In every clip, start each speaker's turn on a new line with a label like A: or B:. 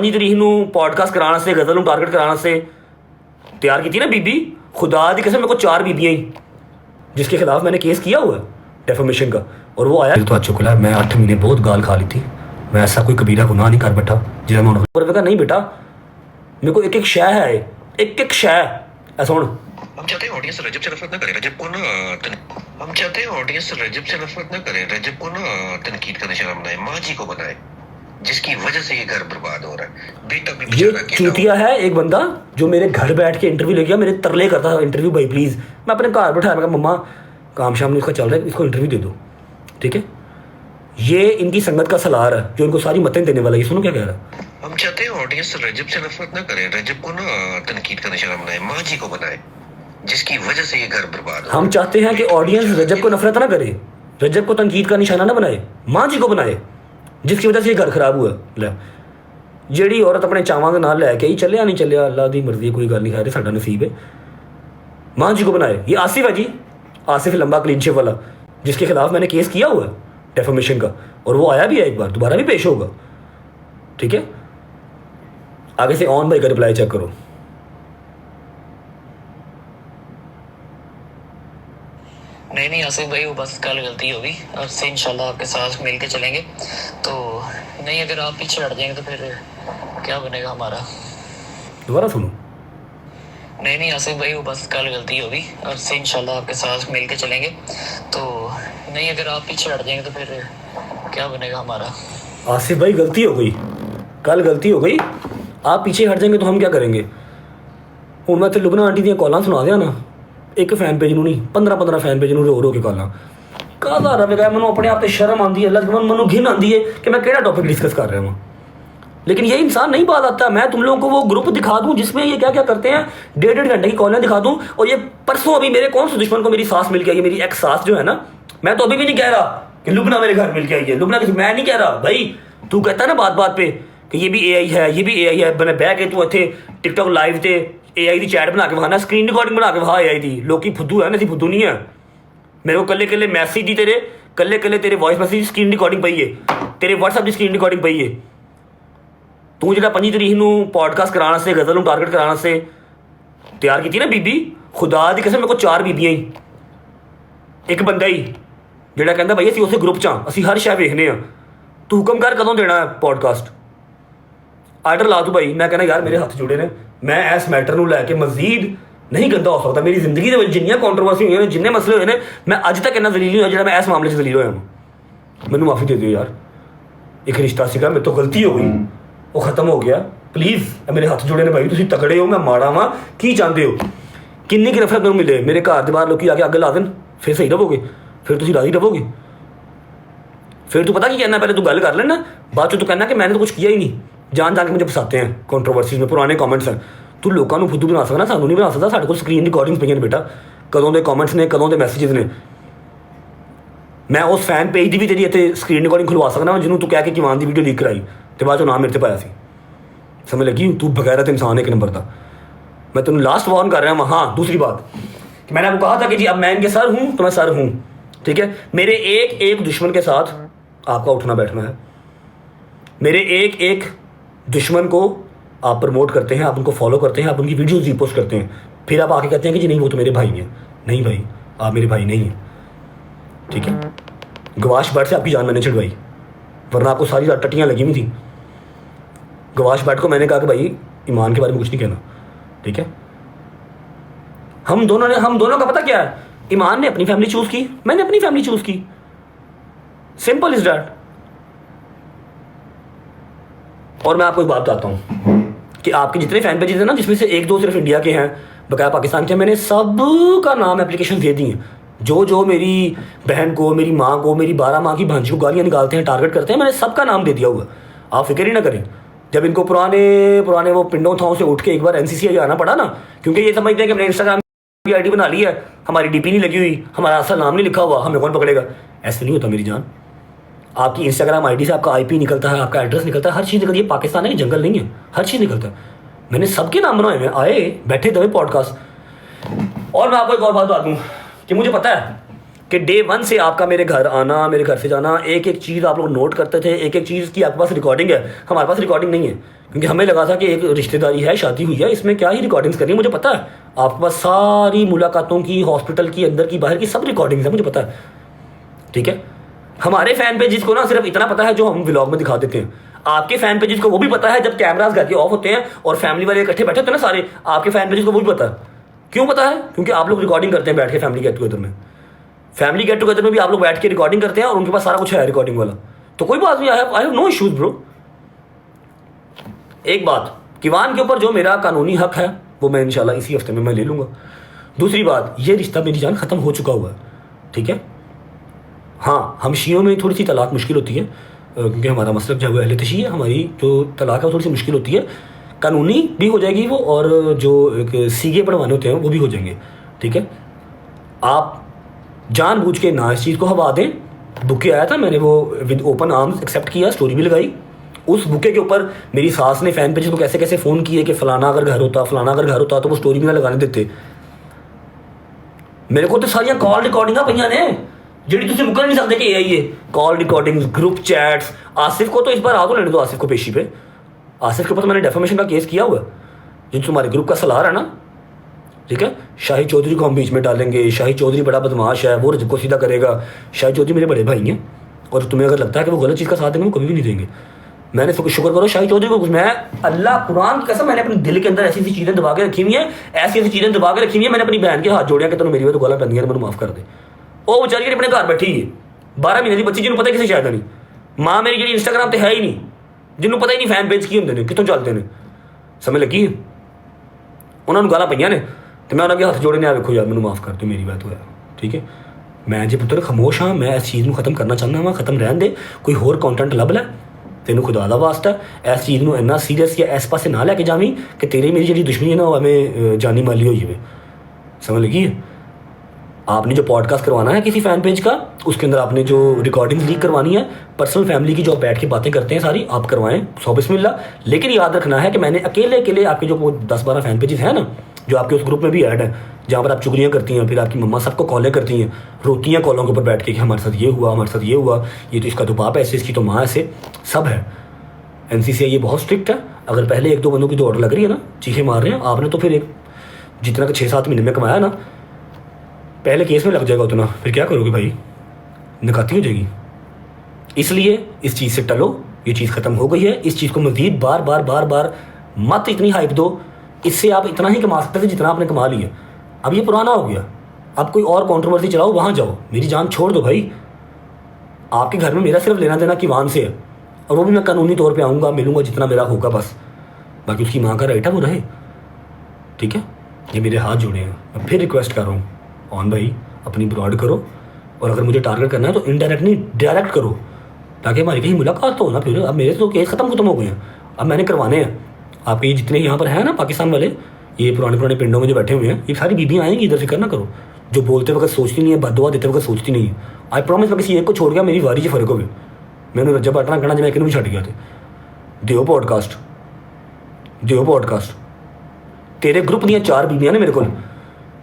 A: 5 ਤਰੀਕ ਨੂੰ ਪੋਡਕਾਸਟ ਕਰਾਉਣ ਵਾਸਤੇ ਗਜ਼ਲ ਨੂੰ ਟਾਰਗੇਟ ਕਰਾਉਣ ਵਾਸਤੇ तैयार की थी ना बीबी। खुदा दी कसम मेरे को 4 बीबियाँ ही जिसके खिलाफ मैंने केस किया हुआ है डेफेमेशन का, और वो आया तो अच्छा खुला। मैं 8 महीने बहुत गाल खा ली थी, मैं ऐसा कोई कबीरा गुनाह नहीं कर बैठा जिसे मैं कहा नहीं बेटा मेरे को एक एक शय है, एक एक शय ऐसा हूँ।
B: हम चाहते हैं ऑडियंस रजब से नफरत ना करे, रजब को ना हम चाहते हैं ऑडियंस रजब से नफरत ना करे, रजब को ना तनकीद का निशाना बनाए, माँ जी को बनाए जिसकी वजह से ये घर बर्बाद हो रहा है। बेटा भी
A: ये चूतिया है एक बंदा जो मेरे घर बैठ के इंटरव्यू ले गया, मेरे तरले करता था इंटरव्यू भाई प्लीज़। मैं अपने घर बैठा, मैं मम्मा काम शाम नहीं उसका चल रहा है, इसको इंटरव्यू दे दो, ठीक है। ये इनकी संगत का सलार है जो इनको सारी मतें देने वाला है। सुनो क्या कह रहा है।
B: हम चाहते हैं ऑडियंस रजब से नफरत ना करे, रजब को ना तनकीद का निशाना बनाए, माँ जी को बनाए जिसकी वजह से ये घर बर्बाद हो।
A: हम चाहते हैं कि ऑडियंस रजब को नफरत ना करे, रजब को तनकीद का निशाना ना बनाए, माँ जी को बनाए जिसकी वजह से ये घर खराब हुआ। लै ਜਿਹੜੀ औरत अपने ਚਾਵਾਂ ਦੇ ਨਾਲ ਲੈ ਕੇ ਹੀ ਚੱਲਿਆ नहीं ਚੱਲਿਆ अल्लाह ਦੀ मर्जी, कोई गल नहीं खैर साਡਾ नसीब है। माँ जी को बनाए। ये आसिफ है जी, आसिफ लंबा क्लीन शेव वाला जिसके खिलाफ मैंने केस किया हुआ है डेफेमेशन का, और वो आया भी है, एक बार दोबारा भी पेश होगा, ठीक है। आगे से ऑन भाई का रिप्लाई चेक करो।
C: नहीं आसिफ भाई वो बस कल गलती होगी, अब से इंशाल्लाह आपके साथ मिल के चलेंगे। तो नहीं अगर आप पीछे हट जाएंगे तो फिर क्या बनेगा हमारा।
A: दोबारा सुनो।
C: नहीं आसिफ भाई वो बस कल गलती होगी, अब से इंशाल्लाह आपके साथ मिल के चलेंगे। तो नहीं अगर आप पीछे हट जाएंगे तो फिर क्या बनेगा हमारा।
A: आसिफ भाई गलती हो गई, कल गलती हो गई, आप पीछे हट जाएंगे तो हम क्या करेंगे। हूँ मैं तो लुबना आंटी दी कॉलां सुना दिया ना, एक फैन पेज ਨੂੰ नहीं 15 फैन पेज ਨੂੰ रो के कॉलां ਕਾਹਦਾ ਰਵੇਗਾ। ਮੈਨੂੰ ਆਪਣੇ आप से शर्म आती है, अल्लाह मनु घिन आती है कि मैं केड़ा टॉपिक डिस्कस कर रहा हूँ। लेकिन ये इंसान नहीं बात आता। मैं तुम लोगों को वो ग्रुप दिखा दूँ जिसमें ये क्या क्या करते हैं, 1.5 घंटे की कॉलें दिखा दूँ। और ये परसों अभी मेरे कौन से दुश्मन को मेरी सास मिल के आई है, मेरी एक्स सास जो है ना, मैं तो अभी भी नहीं कह रहा कि लुबना मेरे घर मिल के आई है, लुबना किसी, मैं नहीं कह रहा भाई। तू कहता है ना बात बात पे कि ये भी AI है, ये भी AI है, मैंने बह के तू इतने टिकटॉक लाइव ते AI की चैट बना के वहाना, स्क्रीन रिकॉर्डिंग बना के वहा AI की। लोग फुद्दू है ना, फुद्दू नहीं है। मेरे को कल्ले कल्ले मैसेज दी, तेरे कल्ले कल्ले तेरे वॉइस मैसेज स्क्रीन रिकॉर्डिंग पई है, तेरे व्हाट्सएप की स्क्रीन रिकॉर्डिंग पई है। तू जो 5 तरीक ਨੂੰ पॉडकास्ट कराने से गज़ल ਨੂੰ टारगेट कराने से तैयार की थी ना बीबी। खुदा दी कसम मेरे को 4 बीबियाँ ही, एक बंदा ही ਜਿਹੜਾ ਕਹਿੰਦਾ भाई ਅਸੀਂ ਉਸੇ ग्रुप 'ਚ ਹਾਂ, ਅਸੀਂ हर शय ਵੇਖਨੇ ਆ। तू हुक्म कर कदों देना है पॉडकास्ट, आर्डर ला तू भाई। मैं कहना यार मेरे हथ जुड़े ने, मैं इस मैटर ਨੂੰ ਲੈ ਕੇ मजीद नहीं गंदा हो सकता। मेरी जिंदगी के जिन्नियां कॉन्ट्रोवर्सी हुई, जिन्ने मसले हुए ने, मैं अज तक इन्ना जलील नहीं होया जिहड़ा मैं इस मामले 'ਚ जलील होया हूं। मैनू माफ़ी दे दिओ यार, एक रिश्ता सीगा, मेरे तो गलती हो गई, वो खत्म हो गया। प्लीज़ मेरे हथ जुड़े ने भाई, तुसीं तगड़े हो, मैं माड़ा वां, की चाहते हो। किन्नी की नफरत मैनू मिले, मेरे घर के बाहर लोग आके अग ला देन, फिर सही रहोगे, फिर तुसीं राजी रहोगे। फिर तू पता की कहना, पहले तू गल कर लेना, बाद तू कहना कि मैंने तो कुछ किया ही नहीं, जान जान के मुझे फसाते हैं कॉन्ट्रोवर्सीज में, पुराने कॉमेंट्स हैं। तू लोगों को फुद्दू बना सकता, सानू नहीं बना सकता। साढ़े को स्क्रीन रिकॉर्डिंग्स पईयां ने बेटा, कदों के कॉमेंट्स ने, कदों के मैसेजेस ने। मैं उस फैन पेज की भी तेरी इतने स्क्रीन रिकॉर्डिंग खुलवा सकना जिन्हों तू कह के किवान की वीडियो लीक कराई तो बाद नाम मेरे से पाया सी। समझ लगी, तू बगैरत इंसान एक नंबर का। मैं तेन लास्ट वार्न कर रहा हूँ। हाँ दूसरी बात कि मैंने आपको कहा था कि जी अब मैं इनके सर हूँ तो मैं सर हूँ, ठीक है। मेरे एक एक दुश्मन के साथ आपका उठना बैठना है। मेरे एक एक दुश्मन को आप प्रमोट करते हैं, आप उनको फॉलो करते हैं, आप उनकी वीडियोस रीपोस्ट करते हैं, फिर आप आके कहते हैं कि जी नहीं वो तो मेरे भाई हैं। नहीं भाई, आप मेरे भाई नहीं हैं, ठीक है। गवाश भट्ट से आपकी जान मैंने छिड़वाई, वरना आपको सारी टट्टियाँ लगी हुई थी। गवाश भट्ट को मैंने कहा कि भाई ईमान के बारे में कुछ नहीं कहना, ठीक है। हम दोनों का पता क्या है, ईमान ने अपनी फैमिली चूज़ की, मैंने अपनी फैमिली चूज़ की, सिंपल इज डैट। और मैं आपको एक बात बताता हूँ कि आपके जितने फैन पेजेस हैं ना, जिसमें से 1-2 सिर्फ इंडिया के हैं, बकाया पाकिस्तान के, मैंने सब का नाम एप्लीकेशन दे दी हैं। जो मेरी बहन को, मेरी माँ को, मेरी 12 माँ की भांजी को गालियाँ निकालते हैं, टारगेट करते हैं, मैंने सबका नाम दे दिया हुआ। आप फिक्र ही ना करें। जब इनको पुराने वो पिंडों थाओं से उठ के एक बार NCCI आना पड़ा ना, क्योंकि ये समझते हैं कि हमने इंस्टाग्राम की ID बना ली है, हमारी DP नहीं लगी हुई, हमारा असल नाम नहीं लिखा हुआ, हमें कौन पकड़ेगा। ऐसे नहीं होता मेरी जान। आपकी इंस्टाग्राम ID से आपका IP निकलता है, आपका एड्रेस निकलता है, हर चीज़ निकलती है। पाकिस्तान है, जंगल नहीं है, हर चीज़ निकलता है। मैंने सबके नाम बनाए हुए, आए बैठे दबे पॉडकास्ट। और मैं आपको एक और बात बता दूँ कि मुझे पता है कि डे 1 से आपका मेरे घर आना, मेरे घर से जाना, एक एक चीज़ आप लोग नोट करते थे, एक एक चीज़ की आपके पास रिकॉर्डिंग है। हमारे पास रिकॉर्डिंग नहीं है, क्योंकि हमें लगा था कि एक रिश्तेदारी है, शादी हुई है, इसमें क्या ही रिकॉर्डिंग्स करनी है। मुझे पता है आपके पास सारी मुलाकातों की, हॉस्पिटल की, अंदर की, बाहर की सब रिकॉर्डिंग्स है, मुझे पता है, ठीक है। हमारे फैन पेजेस को ना सिर्फ इतना पता है जो हम व्लॉग में दिखा देते हैं। आपके फैन पेजेस को वो भी पता है जब कैमरास घर के ऑफ होते हैं और फैमिली वाले इकट्ठे बैठे होते हैं ना सारे, आपके फैन पेजेस को वो भी पता है। क्यों पता है? क्योंकि आप लोग रिकॉर्डिंग करते हैं बैठ के फैमिली गेट टुगेदर में। फैमिली गेट टुगेदर में भी आप लोग बैठ के रिकॉर्डिंग करते हैं और उनके पास सारा कुछ है रिकॉर्डिंग वाला। तो कोई बात नहीं, I have no issues bro. एक बात, किवान के ऊपर जो मेरा कानूनी हक है वो मैं इंशाल्लाह इसी हफ्ते में मैं ले लूँगा। दूसरी बात, ये रिश्ता मेरी जान ख़त्म हो चुका हुआ है, ठीक है। हाँ, हम शियों में थोड़ी सी तलाक मुश्किल होती है, क्योंकि हमारा मसलब जो है वो अहले तशी है, हमारी जो तलाक है वो थोड़ी सी मुश्किल होती है। कानूनी भी हो जाएगी वो, और जो एक सीगे पढ़वाने होते हैं वो भी हो जाएंगे, ठीक है। आप जानबूझ के ना इस चीज़ को हवा दें। बुके आया था, मैंने वो विद ओपन आर्म्स एक्सेप्ट किया, स्टोरी भी लगाई। उस बुके के ऊपर मेरी सास ने फैन पेज को कैसे कैसे फ़ोन किए कि फ़लाना अगर घर होता, फ़लाना अगर घर होता, तो वो स्टोरी भी ना लगाने देते। मेरे को तो सारियां कॉल रिकॉर्डिंगां पईयां ने ਜਿਹੜੀ ਤੁਸੀਂ मुकर नहीं सकते कि ये call recordings, group chats. Asif को तो इस बार आ तो लेने दो, आसिफ को पेशी पे। आसिफ के ऊपर तो मैंने डेफेमेशन का केस किया हुआ है, जो तुम्हारे ग्रुप का सलार है ना, ठीक है। शाहिद चौधरी को हम बीच में डालेंगे। शाहिद चौधरी बड़ा बदमाश है, वो रजब को सीधा करेगा। शाहिद चौधरी मेरे बड़े भाई हैं, और तुम्हें अगर लगता है कि वो गलत चीज़ का साथ देंगे, वो कभी भी नहीं देंगे। मैंने शुक्र करो शाहिद चौधरी को, मैं अल्लाह कुरान की कसम, मैंने अपने दिल के अंदर ऐसी ऐसी चीज़ें दबा के रखी हुई हैं, ऐसी ऐसी चीज़ें दबा के रखी हुई हैं। मैंने अपनी बहन के हाथ जोड़िया कि तेनों मेरी वजह तो गला पैंदियां, मैंने माफ़ कर दे। वो बेचारी अपने घर बैठी है, 12 महीने की बच्ची, जिन्होंने पता किसी शायद नहीं। माँ मेरी जी इंस्टाग्राम पर है ही नहीं, जिन्होंने पता ही नहीं फैन पेज की होंगे ने, कितों चलते हैं, समझ लगी है। उन्होंने गाला पईयां ने, तो मैं उन्होंने हाथ जोड़े ने, आ देखो यार मैंने माफ़ कर दो, मेरी बात होया, ठीक है। मैं जे पुत्र खामोश हाँ, मैं इस चीज़ को खत्म करना चाहना वा, खत्म रहन दे। कोई होर कंटेंट लभ लै, तेनों खुदा दा वास्ता इस चीज़ को इन्ना सीरियस या इस पासे ना लैके जावी कि तेरी मेरी जी दुश्मनी है ना, वो हमें जानी माली हो जाए, समझ लगी है। आपने जो पॉडकास्ट करवाना है किसी फैन पेज का, उसके अंदर आपने जो रिकॉर्डिंग लीक करवानी है, पर्सनल फैमिली की जो आप बैठ के बातें करते हैं सारी, आप करवाएं, सौ बिस्मिल्लाह। लेकिन याद रखना है कि मैंने अकेले आपके जो 10-12 फैन पेजेस हैं ना, जो आपके उस ग्रुप में भी ऐड है, जहाँ पर आप चुगलियाँ करती हैं, फिर आपकी मम्मा सबको कॉलें करती हैं, रोती हैं कॉलों के ऊपर बैठ के कि हमारे साथ ये हुआ, हमारे साथ ये हुआ, ये तो इसका तो बाप ऐसे, इसकी तो माँ ऐसे, सब है। NCCI ये बहुत स्ट्रिक्ट है। अगर पहले 1-2 बंदों की तो ऑर्डर लग रही है ना, चीखें मार रहे हैं, आपने तो फिर एक जितना कि 6-7 महीने में कमाया ना, पहले केस में लग जाएगा उतना, फिर क्या करोगे भाई, निकाती हो जाएगी। इसलिए इस चीज़ से टलो, ये चीज़ ख़त्म हो गई है। इस चीज़ को मज़ीद बार बार मत इतनी हाइप दो, इससे आप इतना ही कमा सकते थे जितना आपने कमा लिया। अब ये पुराना हो गया, अब कोई और कंट्रोवर्सी चलाओ, वहाँ जाओ, मेरी जान छोड़ दो भाई। आपके घर में मेरा सिर्फ लेना देना किवान से है, और वो भी मैं कानूनी तौर पे आऊँगा, मिलूँगा जितना मेरा होगा बस। बाकी उसकी माँ का राइट है वो रहे, ठीक है। ये मेरे हाथ जुड़े हैं, मैं फिर रिक्वेस्ट कर रहा हूँ, ऑन भाई अपनी ब्रॉड करो, और अगर मुझे टारगेट करना है तो इनडायरेक्ट नहीं डायरेक्ट करो, ताकि हमारी कहीं मुलाकात तो हो ना। फिर अब मेरे तो केस खत्म हो गए हैं, अब मैंने करवाने हैं। आपके ये जितने यहाँ पर हैं ना पाकिस्तान वाले, ये पुराने पिंडों में जो बैठे हुए हैं, ये सारी बीबियाँ आएंगी, इधर फिक्र ना करो। जो बोलते वक्त सोचती नहीं है, बददुआ देते वक्त सोचती नहीं है। आई प्रॉमिस, मैं किसी एक को छोड़ गया, मेरी वारी 'ਚ फर्क होवे। मैंने रजब अटना कहना जिवें किनू भी छड्ड गया। दिओ पॉडकास्ट तेरे ग्रुप ਦੀਆਂ 4 बीबियां ने मेरे को,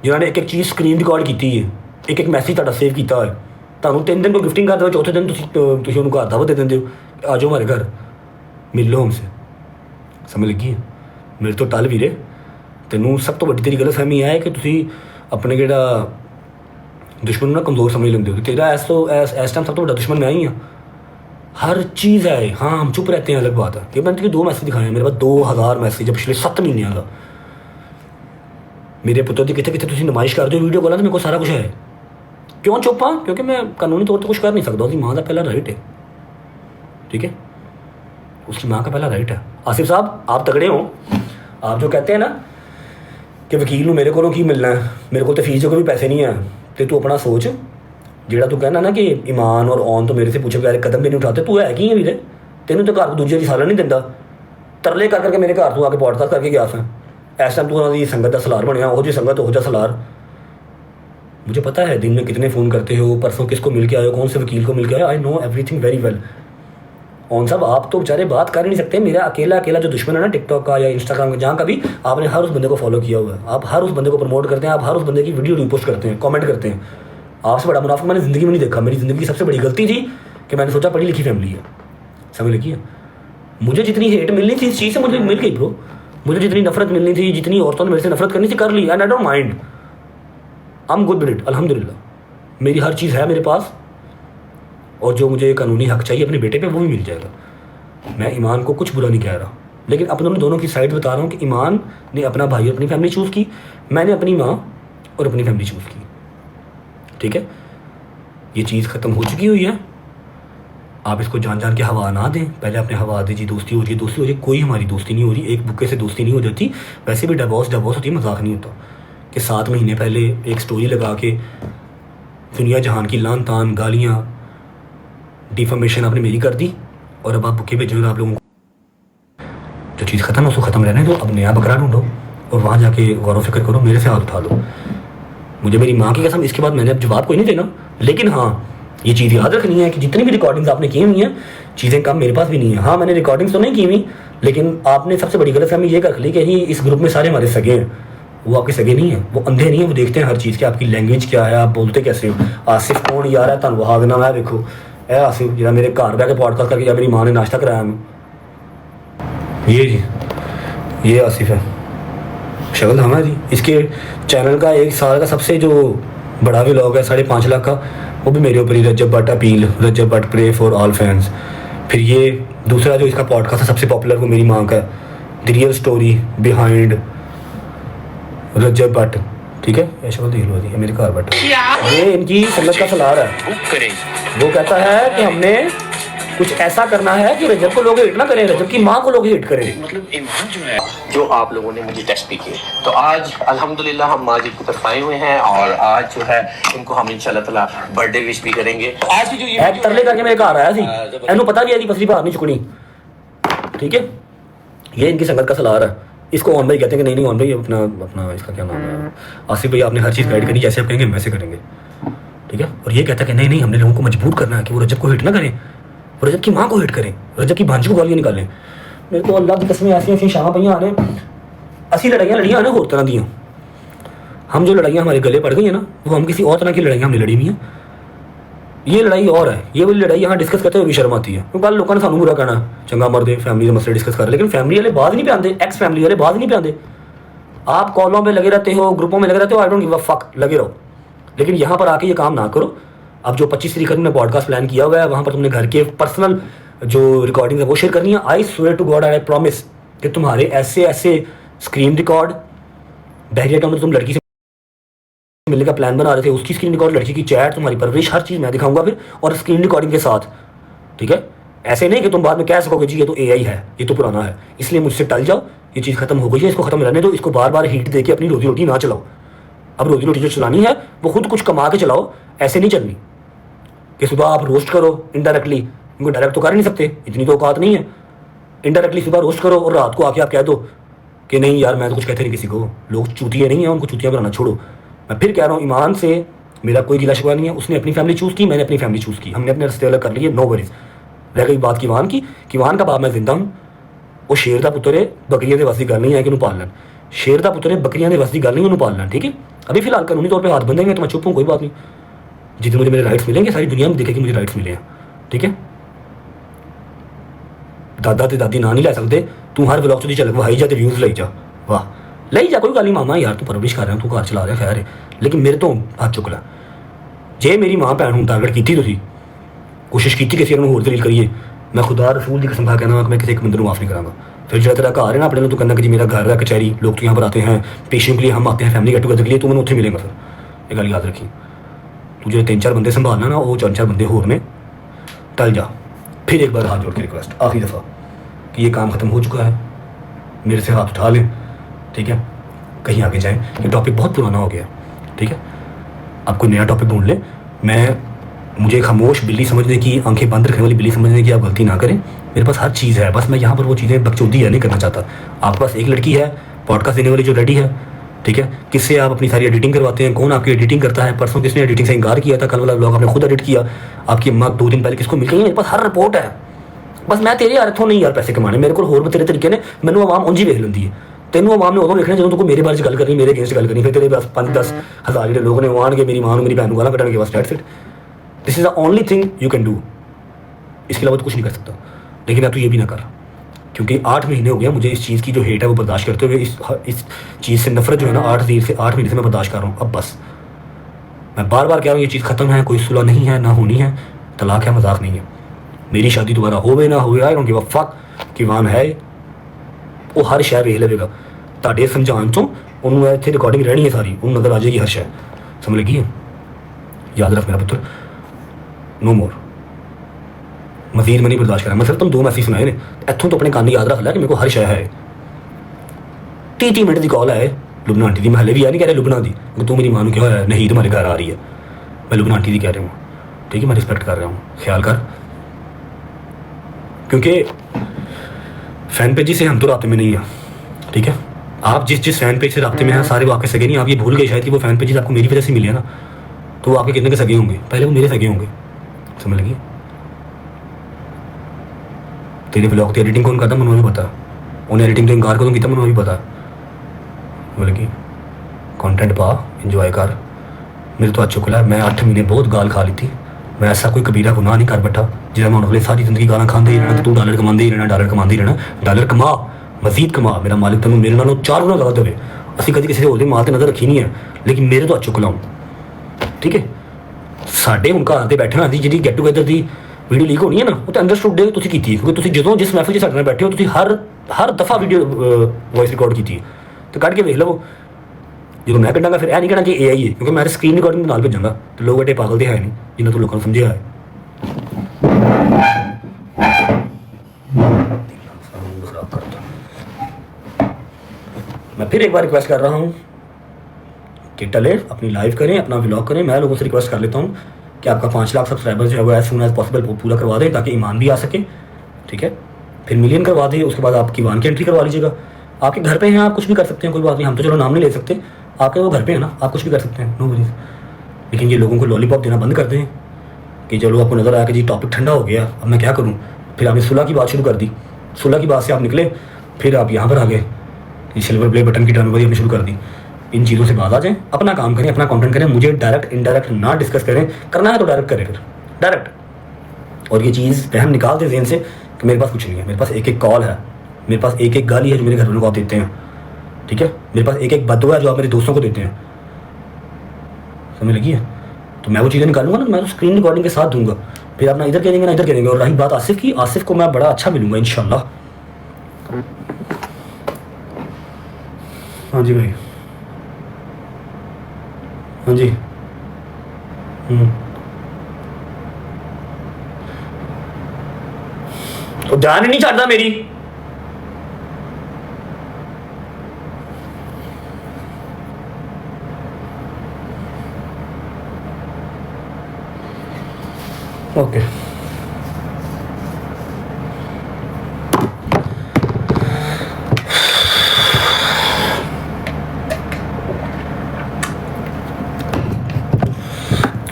A: जिन्होंने एक एक चीज़ स्क्रीन रिकॉर्ड की है, एक एक मैसेज ਤੁਹਾਡਾ सेव किया है। ਤੁਹਾਨੂੰ 3 दिन को गिफ्टिंग कर दो, चौथे दिन ਤੁਸੀਂ ਉਹਨੂੰ ਘਰ ਦਾਵਤ ਦੇ ਦਿੰਦੇ ਹੋ, आ जाओ हमारे घर, मिल लो हमसे, समझ लगी है। मेरे तो टल वीरे, ਤੈਨੂੰ सब तो ਵੱਡੀ तेरी गलतफहमी है कि ਤੁਸੀਂ अपने ਜਿਹੜਾ दुश्मन ना कमज़ोर समझ लेंगे हो। तेरा इस टाइम सब तो बड़ा दुश्मन मैं ही हाँ, हर चीज़ है। हाँ, हम चुप रहते हैं, अलग बात है। ये मैंने 2 मैसेज दिखाए हैं मेरे पास, 2000 मैसेज पिछले 7 महीनों का। मेरे पुत्र की कितने तुम नुमाइश करते हो वीडियो कॉल, तो मेरे को सारा कुछ है। क्यों चुप हाँ? क्योंकि मैं कानूनी तौर पर कुछ कर नहीं सकता। उसकी माँ का पहला राइट है, ठीक है, उसकी माँ का पहला राइट है। आसिफ साहब आप तगड़े हो, आप जो कहते हैं ना कि वकील मेरे को की मिलना है, मेरे को तो फीस जो भी पैसे नहीं है, तो तू अपना सोच, ਜਿਹੜਾ तू कहना ना कि ईमान और ऑन तो मेरे से पूछे बगैर कदम भी नहीं उठाते, तू है की है वीरे, तेनों तो घर को दूजे की साला नहीं दिंदा। तरले कर करके मेरे घर तू आके पॉडकास्ट करके गया था। इस टाइम तू उन्होंने संगत का सलार बनया, वो जी संगत हो जा सलार। मुझे पता है दिन में कितने फ़ोन करते हो, परसों किसको मिल के आए हो, कौन से वकील को मिल के आए, I know everything very well. On साहब आप तो बेचारे बात कर ही नहीं सकते। मेरा अकेला जो दुश्मन है ना टिकटॉक का या इंस्टाग्राम का, जहाँ का भी, आपने हर उस बंदे को फॉलो किया हुआ है, आप हर उस बंदे को प्रमोट करते हैं, आप हर उस बंदे की वीडियो रिपोस्ट करते हैं, कमेंट करते हैं, आपसे बड़ा मुनाफिक मैंने ज़िंदगी में नहीं देखा। मेरी ज़िंदगी की सबसे बड़ी गलती थी कि मैंने सोचा पढ़ी लिखी फैमिली है, समझ लिखी है। मुझे जितनी हेट मिलनी थी इस चीज़ से मुझे मिल गई ब्रो। मुझे जितनी नफरत मिलनी थी, जितनी औरतों ने मेरे से नफरत करनी थी, कर ली। And I don't mind, I am good with it, अल्हम्दुलिल्लाह। मेरी हर चीज़ है मेरे पास, और जो मुझे कानूनी हक चाहिए अपने बेटे पे वो भी मिल जाएगा। मैं ईमान को कुछ बुरा नहीं कह रहा, लेकिन अपने दोनों की साइड बता रहा हूँ कि ईमान ने अपना भाई और अपनी फैमिली चूज़ की, मैंने अपनी माँ और अपनी फैमिली चूज़ की, ठीक है। ये चीज़ ख़त्म हो चुकी हुई है। आप इसको जान जान के हवा ना दें। पहले अपने हवा दीजिए, दोस्ती हो रही है, दोस्ती हो रही है। कोई हमारी दोस्ती नहीं हो रही, एक बुक्के से दोस्ती नहीं हो जाती। वैसे भी डिवोर्स होती है, मजाक नहीं होता कि 7 महीने पहले एक स्टोरी लगा के दुनिया जहान की लान तान गालियाँ डिफॉर्मेशन आपने मेरी कर दी, और अब आप बुक्के भेजो आप लोगों को। जो चीज़ ख़त्म है उसको ख़त्म रहने दो। अब नया बकरा ढूंढो और वहाँ जाके गौर फिक्र करो, मेरे से हाथ उठा लो। मुझे मेरी माँ की कसम, इसके बाद मैंने अब जवाब कोई नहीं देना। लेकिन हाँ, ये चीज़ याद रखनी है कि जितनी भी रिकॉर्डिंग्स आपने की हुई हैं, चीज़ें कम मेरे पास भी नहीं है। हाँ, मैंने रिकॉर्डिंग्स तो नहीं की हुई, लेकिन आपने सबसे बड़ी गलतफहमी ये कर ली कि ही इस ग्रुप में सारे हमारे सगे हैं। वो आपके सगे नहीं है, वो अंधे नहीं है, वो देखते हैं हर चीज़ की, आपकी लैंग्वेज क्या है, आप बोलते कैसे हो। आसिफ कौन यार है, तुम वहाद ना मैं देखो ए आसिफ जरा मेरे घर बह के पॉडकास्ट करके, या मेरी माँ ने नाश्ता कराया मैं। ये जी, ये आसिफ है, शक्ल हमारा जी। इसके चैनल का 1 साल का सबसे जो बड़ा व्लॉग है 5.5 लाख का, वो भी मेरे ऊपर ही, Rajab Butt appeal, Rajab Butt pray for all fans. फिर ये दूसरा जो इसका पॉडकास्ट है सबसे पॉपुलर, वो मेरी माँ का, द रियल स्टोरी बिहाइंड रजब भट्ट, ठीक है। ये शक्ल देख लो, है मेरे घर भट्ट। ये इनकी संगत का सलार है। वो कहता है कि हमने कुछ ऐसा करना है कि रजब को लोग हेट ना करें, रजब की माँ को लोग हेट करें।
B: मतलब ईमान जो है, जो आप लोगों ने मुझे टेस्ट भी किए, तो आज अल्हम्दुलिल्लाह हम माजिद की तरफ आए हुए हैं, और आज जो है इनको हम इंशाल्लाह ताला बर्थडे विश भी करेंगे। तो आज की जो ये
A: तरले करके मेरे घर आया सी, एनू पता भी है पसली बाहर नहीं चुकनी, ठीक है। ये इनकी संगत का सलार है। इसको ऑन भाई कहते हैं कि नहीं ऑन भाई अपना अपना इसका क्या नाम है, आसिफ भाई, आपने हर चीज़ गाइड करी, जैसे आप कहेंगे वैसे करेंगे, ठीक है। और ये कहता है कि नहीं हमने लोगों को मजबूर करना है कि वो रजब को हिट ना करें, रजब की माँ को हिट करें, रजब की भांजी को गालियाँ निकालें। मेरे को अल्लाह की कसमें ऐसी शाह पई आ रहे, असली लड़ाइयाँ ने होर तरह दी। हम जो लड़ाइयाँ हमारे गले पड़ गई हैं ना, वो हम किसी और तरह की लड़ाइयाँ हमने लड़ी हुई हैं। ये लड़ाई और है, ये वाली लड़ाई यहाँ डिस्कस करते हुए भी शर्म आती है। तो कल लोगों ने सानू बुरा कहना, चंगा मरदे फैमिली के मसले डिस्कस कर, लेकिन फैमिली वाले बात नहीं पे आते, एक्स फैमिली वाले बात नहीं पे आते। आप कॉलों पे लगे रहते हो, ग्रुपों में लगे रहते हो, I don't give a fuck, लगे रहो, लेकिन यहाँ पर आके ये काम ना करो। अब जो 25 तारीख को तुमने पॉडकास्ट प्लान किया हुआ है, वहाँ पर तुमने घर के पर्सनल जो रिकॉर्डिंग है वो शेयर करनी है। I swear to God, I promise कि तुम्हारे ऐसे स्क्रीन रिकॉर्ड, बहरिया टाउन में तुम लड़की से मिलने का प्लान बना रहे थे, उसकी स्क्रीन रिकॉर्ड, लड़की की चैट, तुम्हारी परवरिश, हर चीज़ मैं दिखाऊंगा फिर, और स्क्रीन रिकॉर्डिंग के साथ, ठीक है। ऐसे नहीं कि तुम बाद में कह सकोगे जी ये तो AI है, ये तो पुराना है, इसलिए मुझसे टल जाओ, ये चीज़ खत्म हो गई है, इसको खत्म रहने दो, इसको बार बार हीट दे के अपनी रोजी रोटी ना चलाओ। अब रोजी रोटी जो चलानी है वो खुद कुछ कमा के चलाओ, ऐसे नहीं चलनी कि सुबह आप रोस्ट करो इनडायरेक्टली, उनको डायरेक्ट तो कर नहीं सकते, इतनी तो औकात नहीं है। इनडायरेक्टली सुबह रोस्ट करो और रात को आके आप कह दो कि नहीं यार मैं तो कुछ कहते नहीं किसी को, लोग चूतिया नहीं है, उनको चूतिया बनाना छोड़ो। मैं फिर कह रहा हूँ, ईमान से मेरा कोई गिला शिकवा नहीं है, उसने अपनी फैमिली चूज़ की, मैंने अपनी फैमिली चूज़ की, हमने अपने रास्ते अलग कर लिए, नो वरीज। रह गई बात किवान की, किवान का बाप मैं जिंदा हूँ, वो शेर का पुत्र है, बकरियां के वस की गल नहीं है कि उन्होंने पालना, शेर का पुत्र है, बकरियां के वस की गल नहीं उन्होंने पालना, ठीक है। अभी फिलहाल कानूनी तौर पर हाथ बंधेंगे तो मैं चुप हूँ, कोई बात नहीं। जितने मुझे मेरे राइट्स मिलेंगे सारी दुनिया में देखेगी मुझे राइट्स मिले हैं, ठीक है। दादा ते दादी ना नहीं लै सकते, तू हर ब्लॉग च चल वहाई जा, व्यूज़ लाई जा, वाह लाई जा, कोई गल नहीं मामा यार, तू परवरिश कर रहा तू घर चला रहा खैर है, लेकिन मेरे तो हाथ चुक ला। जे मेरी माँ भैन हूँ टारगेट की तुसी, कोशिश की किसी को होर दलील करिए, मैं खुदा रसूल की कसम खा कहना मैं किसी एक बंदे को माफ़ नहीं करांगा। फिर जो तेरा घर है ना अपने, तो कहना कि जी मेरा घर है कचहरी, लोग तो यहाँ पर आते हैं पेशेंट के लिए, हम आते हैं फैमिली गेट टुगेदर के लिए, तो मैंने उत्थे मिलेगा। फिर ये गल याद रखी, तू जो 3-4 बंदे संभालना ना, वो 4-4 बंदे होर ने, टल जा। फिर एक बार हाथ जोड़ के रिक्वेस्ट आखिरी दफ़ा कि ये काम ख़त्म हो चुका है, मेरे से हाथ उठा लें, ठीक है, कहीं आगे जाएं। ये टॉपिक बहुत पुराना हो गया, ठीक है, आप कोई नया टॉपिक ढूंढ लें। मुझे खामोश बिल्ली समझने की, आंखें बंद रखने वाली बिल्ली समझने की आप गलती ना करें। मेरे पास हर चीज़ है, बस मैं यहाँ पर वो चीज़ें बकचोदी है नहीं करना चाहता। आपके पास एक लड़की है पॉडकास्ट देने वाली जो रेडी है, ठीक है, किससे आप अपनी सारी एडिटिंग करवाते हैं, कौन आपकी एडिटिंग करता है, परसों किसने एडिटिंग से इनकार किया था, कल वाला ब्लॉग आपने खुद एडिट किया, आपकी अम्मा 2 दिन पहले किसको मिल गई है, मेरे पास हर रिपोर्ट है। बस मैं तेरे यार इतों नहीं यार पैसे कमाने, मेरे को होर तेरे तरीके ने मैनू आवाम उंजी वेख लेंदी है, तेनों आवाम ने उदों देखना जो तू मेरे बारे च गल करनी, मेरे अगेंस्ट गल करनी, फिर तेरे बस 5-10 हज़ार जो लोग ने वो आएंगे मेरी मां मेरी भैन गाला कटन बस that's it. This is the only thing you can do. इसके अलावा तो कुछ नहीं कर सकता। लेकिन अब तू ये भी ना कर, क्योंकि 8 महीने हो गया मुझे इस चीज़ की जो हेट है वो बर्दाश्त करते हुए, इस चीज़ से नफरत जो है ना 8 महीने से मैं बर्दाश्त कर रहा हूँ। अब बस मैं बार बार कह रहा हूँ ये चीज़ ख़त्म है, कोई सुलह नहीं है, ना होनी है, तलाक है, मजाक नहीं है। मेरी शादी दोबारा होवे ना होवे, I don't give a fuck कि वान है वो हर शय वेख लेगा। ਤੁਹਾਡੇ समझाने चो उन्होंने इतने रिकॉर्डिंग रहनी है सारी, उन्होंने नजर आ जाएगी हर शय। समझ लगी है? याद रख मेरा पुत्र, नो मोर। मजीद मैं नहीं बर्दाश्त करा। मैं सिर्फ तुम 2 मैसेज सुनाए ने, इतों तो अपने कान याद रख लिया कि मेरे को हर शय है। 30 मिनट की कॉल है लुबना आंटी की, मैं हले भी आ नहीं कह रहा लुबना की, तू मेरी मां क्या होया नहीं तुम्हारे घर आ रही है, मैं लुबना आंटी की कह रहा हूँ। ठीक है, मैं रिस्पेक्ट कर रहा हूँ, ख्याल कर। क्योंकि फैन पेज से हम तो राब्ते में नहीं है। ठीक है, आप जिस फैन पेज से राब्ते में हैं सारे वो आपके सगे नहीं। आप ये भूल गए शायद कि वो फैन पेजेस आपको मेरी वजह से मिले ना, तो वो आपके कितने के सगे होंगे, पहले वो मेरे सगे होंगे। समझ लगी? तेरे ब्लॉग की एडिटिंग कौन करता मैंने भी पता, उन्हें एडिटिंग तो इनकार कदों किया मैंने भी पता। समझ लगी? कॉन्टेंट पा, इंजॉय कर। मेरे तो अच्छा खुला, मैं 8 महीने बहुत गाल खा ली थी। मैं ऐसा कोई कबीरा गुनाह नहीं कर बैठा जिसे मैं उन्होंने सारी जिंदगी गाना खाते ही रहना, तू डॉलर कमाते ही रहना, डॉलर कमाते ही रहना। डॉलर कमा, मजीद कमा, मेरा मालिक तेन मेरे नालों 4 गुना ज़्यादा देवे। असं कभी किसी होर माल नज़र रखी नहीं है, लेकिन मेरे तो अच्छो खुलाऊँ। ठीक है, साढ़े हूँ घर से बैठे ना जी जी गेट टूगेदर की वीडियो लीक होनी है ना, वो तो अंडरस्टूड डे तुम की, क्योंकि जो जिस महफिल से बैठे हो तुम हर दफ़ा वीडियो वॉइस रिकॉर्ड की, तो कट के वेख लो। जो मैं कटा फिर यह नहीं कहना कि AI है, क्योंकि मैं स्क्रीन रिकॉर्डिंग नाल भेजांगा, तो लोग एडे पागल तो है नहीं जिन्हें तू लोगों को समझा है। मैं फिर एक बार रिक्वेस्ट कर रहा हूँ कि टले अपनी लाइव करें, अपना व्लॉग करें। मैं लोगों से रिक्वेस्ट कर लेता हूँ कि आपका 5 लाख सब्सक्राइबर्स जो है वो एज सून एज पॉसिबल पूरा करवा दें, ताकि ईमान भी आ सके। ठीक है, फिर मिलियन करवा दें, उसके बाद आपकी ईमान की एंट्री करवा लीजिएगा। आपके घर पे हैं, आप कुछ भी कर सकते हैं, कोई बात नहीं। हम तो चलो नाम नहीं ले सकते, आपके वो घर पे है ना, आप कुछ भी कर सकते हैं, नो वरीज। लेकिन ये लोगों को लॉलीपॉप देना बंद कर दें कि चलो आपको नज़र आया कि जी टॉपिक ठंडा हो गया, अब मैं क्या करूँ। फिर आपने सुलह की बात शुरू कर दी, सुलह की बात से आप निकले, फिर आप यहाँ पर आ गए, सिल्वर प्ले बटन की ड्रामेबाजी आपने शुरू कर दी। इन चीज़ों से बात आ जाए, अपना काम करें, अपना कंटेंट करें, मुझे डायरेक्ट इनडायरेक्ट ना डिस्कस करें। करना है तो डायरेक्ट करें, फिर डायरेक्ट। और ये चीज़ वहम निकाल दें ज़हन से कि मेरे पास कुछ नहीं है, मेरे पास एक कॉल है, मेरे पास एक गाली है जो मेरे घर वालों को आप देते हैं। ठीक है, मेरे पास एक बददुआ है जो आप मेरे दोस्तों को देते हैं। समझ लगी है? तो मैं वो चीज़ें निकालूंगा ना, मैं तो स्क्रीन रिकॉर्डिंग के साथ दूंगा। फिर आप ना इधर कह देंगे ना इधर कह देंगे। और रही बात आसिफ की, आसिफ को मैं बड़ा अच्छा मिलूंगा इंशाल्लाह। हाँ जी भाई, हाँ जी। तो जान ही नहीं छाड़ता मेरी। ओके,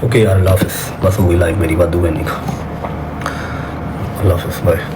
A: ओके यार, अल्लाह हाफिज़। बस हो गई लाइव मेरी, बात दुआ नहीं का। अल्लाह हाफिज़, बाय।